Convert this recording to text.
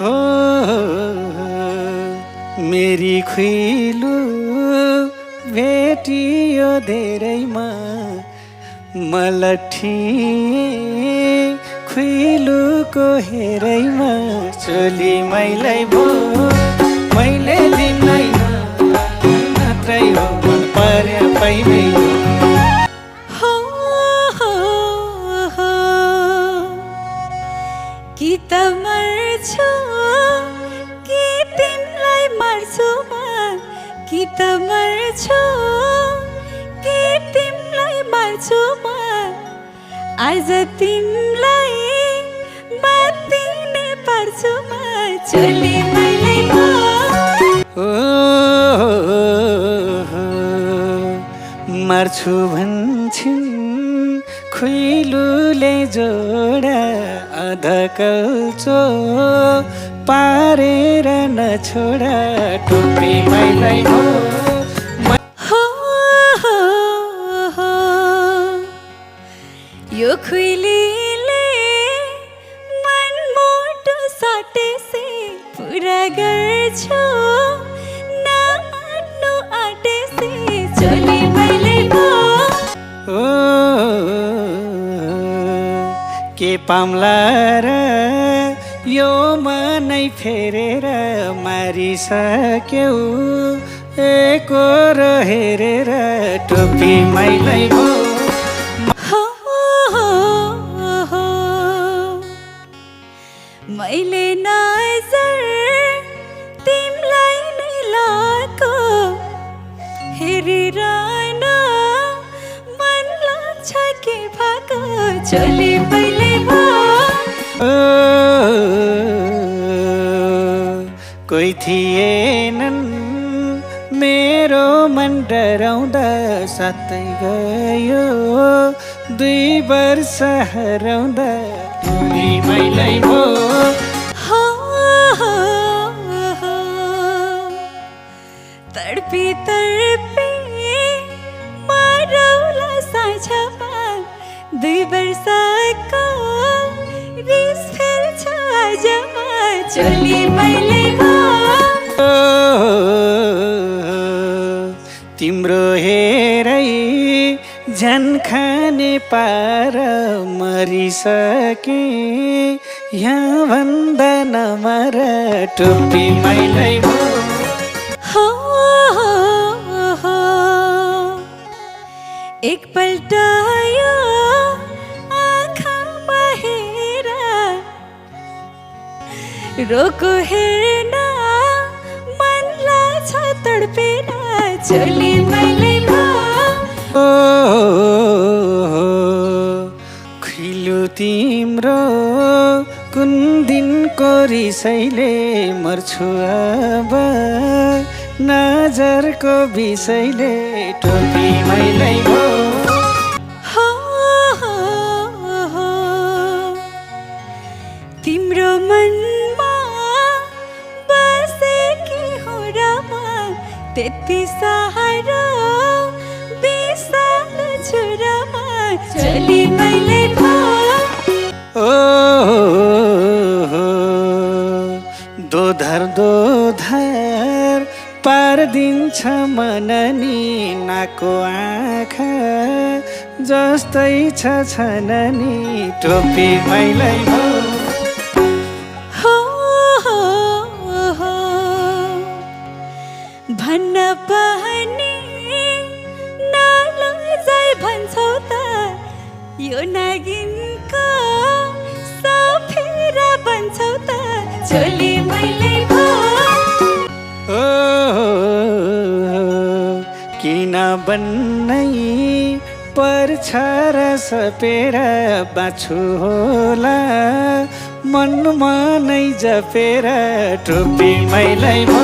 हो मेरी खुइलो भेटियो धेरैमा मलठी खुइलोको हेरैमा चोली मैलै भो मैले तिमीलाई मात्रै हो मन पर्या पहिल्यै कि त मर्छु कि तिमीलाई मर्छु म कि त मर्छु कि तिमीलाई मर्छु म आज तिमीलाई मात्तिने पर्छु म चोली मैले मर्छु भन्छन् खुइलोले जोडा अधकल्चो पारेर नछोडा टोपी मैलै हो यो खुइलीले मन मोटो साटेसे पुरा गर्छु नआट्नु आटेसे चोली मैले के पाम्ला र यो मनै फेरेर मारिसक्यौ एकोर हेरेर टोपी मैलै हो मैले नजर तिमीलाई नै लाको हेरिरहन मन लाग्छ के भएको चोली मैले कोही थिएनन् मेरो मन डराउँदा साथै गयो 2 वर्ष हराउँदा टोली मैलै भो तडपी तडपी मरौला साँझमा 2 वर्षको रिस फेर्छ आजमा चोली मैले तिम्रो हेरै झन् खाने पार मरिसके यहाँ भन्दा नमर टोपी मैलै हो एकपल्ट यो आँखामा हेर रोको हेर्न मन लाग्छ तडपेर चोली मैले खुइलो तिम्रो कुन दिनको रिसैले मर्छु अब नजरको विषयले टोपी मैलै हो तिम्रो मनमा बसेकी हो र म त्यति साह्रो विशाल छु र म चोली मैले दोधर पारदिन्छ मननी नाको आँखा जस्तै छननी टोपी मैलै हो भन्न पनि नलजाई भन्छौ त यो नागिनको सफेरा भन्छौ त चोली मैले किन बन्नै पर्छ र सपेर बाछु होला मनमा नै जपेर टोपी मैलै हो